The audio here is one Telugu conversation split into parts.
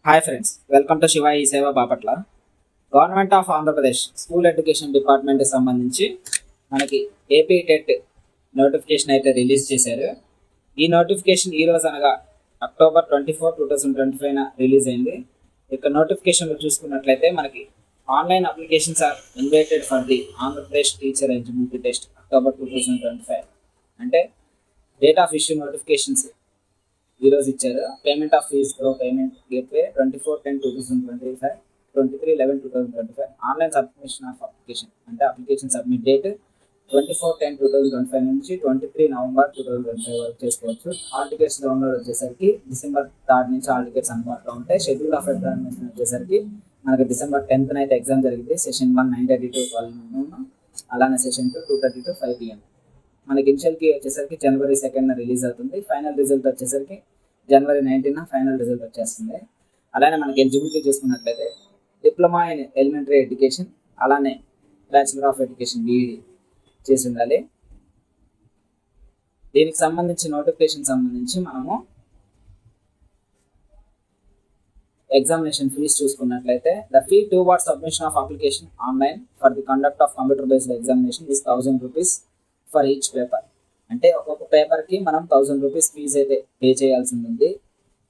Hi friends, welcome to Shiva ఈ సేవ Bapatla. Government of Andhra Pradesh school education డిపార్ట్మెంట్కి సంబంధించి మనకి ఏపీ టెట్ నోటిఫికేషన్ అయితే రిలీజ్ చేశారు. ఈ నోటిఫికేషన్ ఈరోజు అనగా అక్టోబర్ 24, 2025 రిలీజ్ అయింది. ఇక నోటిఫికేషన్లో చూసుకున్నట్లయితే మనకి online applications are invited for the Andhra Pradesh teacher eligibility test October 2025 అంటే డేట్ ఆఫ్ ఇష్యూ నోటిఫికేషన్స్ ఈరోజు ఇచ్చారు. Payment of fee pro payment gateway 24/10/2025, 23/11/2025. Online submission of application అంటే అప్లికేషన్ సబ్మిట్ డేట్ 24/10/2025 నుంచి 23 నవంబర్ 2025 వరకు చేసుకోవచ్చు. హాల్ టికెట్స్ డౌన్లోడ్ వచ్చేసరికి December 3 నుంచి హాల్ టికెట్స్ అందుబాటులో ఉంటాయి. షెడ్యూల్ ఆఫ్ ఎగ్జామినేషన్ వచ్చేసరికి మనకి December 10th అయితే ఎగ్జామ్ జరిగింది. సెషన్ 1 9:30 to 12 అలానే సెషన్ 2 2:30 to 5 PM. మనకి ఇనిషియల్కి వచ్చేసరికి January 2nd రిలీజ్ అవుతుంది. ఫైనల్ రిజల్ట్ వచ్చేసరికి January 19 ఫైనల్ రిజల్ట్ వచ్చేస్తుంది. అలానే మనకి ఎలిజిబిలిటీ చూసుకున్నట్లయితే డిప్లొమా ఇన్ ఎలిమెంటరీ ఎడ్యుకేషన్ అలానే బ్యాచిలర్ ఆఫ్ ఎడ్యుకేషన్ BEd చేసి ఉండాలి. దీనికి సంబంధించి నోటిఫికేషన్ సంబంధించి మనము ఎగ్జామినేషన్ ఫీజ్ చూసుకున్నట్లయితే the fee towards submission of application online for the conduct of computer based examination is 1000 rupees for each paper. అంటే ఒక్కొక్క పేపర్కి మనం 1000 రూపీస్ ఫీజ్ అయితే పే చేయాల్సి ఉంటుంది.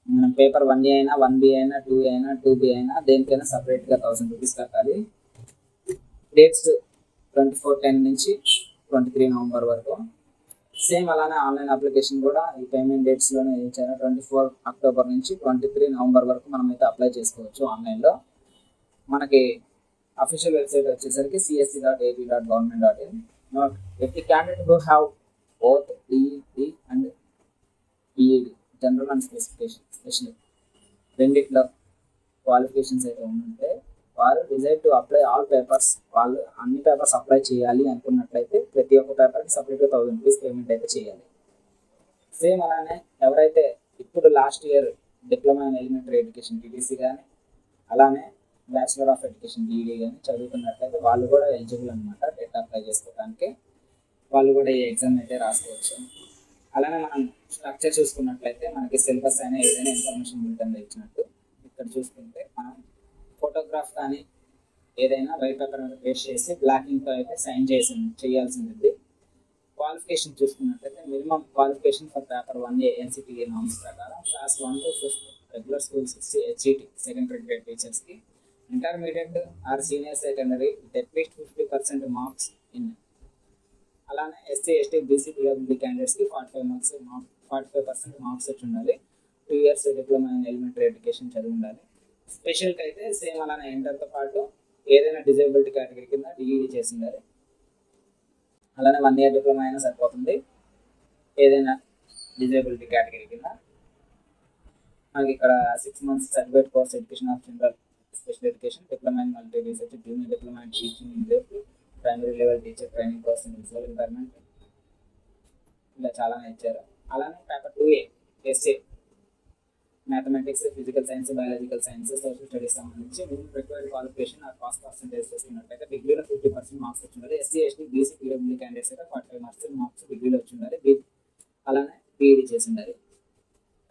మనం పేపర్ 1A అయినా 1B అయినా 2A అయినా 2B అయినా దేనికైనా సపరేట్గా 1000 రూపీస్ కట్టాలి. డేట్స్ 24/10 నుంచి 23 నవంబర్ వరకు. సేమ్ అలానే ఆన్లైన్ అప్లికేషన్ కూడా ఈ పేమెంట్ డేట్స్లోనే ఇచ్చారు. 24 అక్టోబర్ నుంచి 23 నవంబర్ వరకు మనం అయితే అప్లై చేసుకోవచ్చు ఆన్లైన్లో. మనకి అఫీషియల్ వెబ్సైట్ వచ్చేసరికి csc.ap.government.in. Note, if the candidate who have both DED and BEd general and special రెండిట్లో క్వాలిఫికేషన్స్ అయితే ఉంటే వారు desired to apply all papers, వాళ్ళు అన్ని పేపర్స్ అప్లై చేయాలి అనుకున్నట్లయితే ప్రతి ఒక్క పేపర్కి సపరేట్గా 1000 రూపీస్ పేమెంట్ అయితే చేయాలి. సేమ్ అలానే ఎవరైతే ఇప్పుడు last year diploma in elementary education TTC కానీ అలానే బ్యాచిలర్ ఆఫ్ ఎడ్యుకేషన్ BEd కానీ చదువుతున్నట్లయితే వాళ్ళు కూడా ఎలిజిబుల్ అనమాట టెట్ అప్లై చేసుకోవడానికి. వాళ్ళు కూడా ఈ ఎగ్జామ్ అయితే రాసుకోవచ్చు. అలానే మనం స్ట్రక్చర్ చూసుకున్నట్లయితే మనకి సిలబస్ అయినా ఏదైనా ఇన్ఫర్మేషన్ బులెటిన్లో ఇచ్చినట్టు ఇక్కడ చూసుకుంటే మనం ఫోటోగ్రాఫ్ కానీ ఏదైనా వైట్ పేపర్ మీద పేస్ట్ చేసి బ్లాకింగ్తో అయితే సైన్ చేయాల్సి ఉంటుంది. క్వాలిఫికేషన్ చూసుకున్నట్లయితే minimum qualification for paper 1A NCTA norms ప్రకారం class 1 to 5th regular schools HET secondary grade టీచర్స్కి, intermediate or senior secondary with at least 50% marks in. అలానే SC ST BC PWD క్యాండిడేట్స్కి 45% మార్క్స్ వచ్చి ఉండాలి. 2 years diploma in elementary education చదివి ఉండాలి. స్పెషల్కి అయితే సేమ్ అలానే ఇంటర్తో పాటు ఏదైనా డిజేబిలిటీ కేటగిరీ కింద DED చేసి ఉండాలి. అలానే 1 year డిప్లొమా అయినా సరిపోతుంది. ఏదైనా డిజేబిలిటీ కేటగిరీ కింద మనకి ఇక్కడ 6 months certificate course education of general special education, diploma in multi research, junior diploma in teaching English, primary level teacher training course in visual environment, ఇలా చాలానే ఇచ్చారు. అలానే paper 2A SA mathematics, physical science, biological science, social studies సంబంధించి minimum required qualification or pass percentage చేసుకున్నట్లయితే డిగ్రీలో 50% మార్క్స్ వచ్చి ఉండాలి. SC ST BC PWD candidates అయితే 45% మార్క్స్ డిగ్రీలో వచ్చి ఉండాలి. అలానే BEd చేసి ఉండాలి.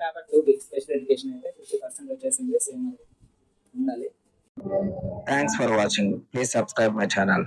పేపర్ 2B స్పెషల్ ఎడ్యుకేషన్ అయితే 50% వచ్చేసింది, సేమ్ ఉండాలి. Thanks for watching. Please subscribe my channel.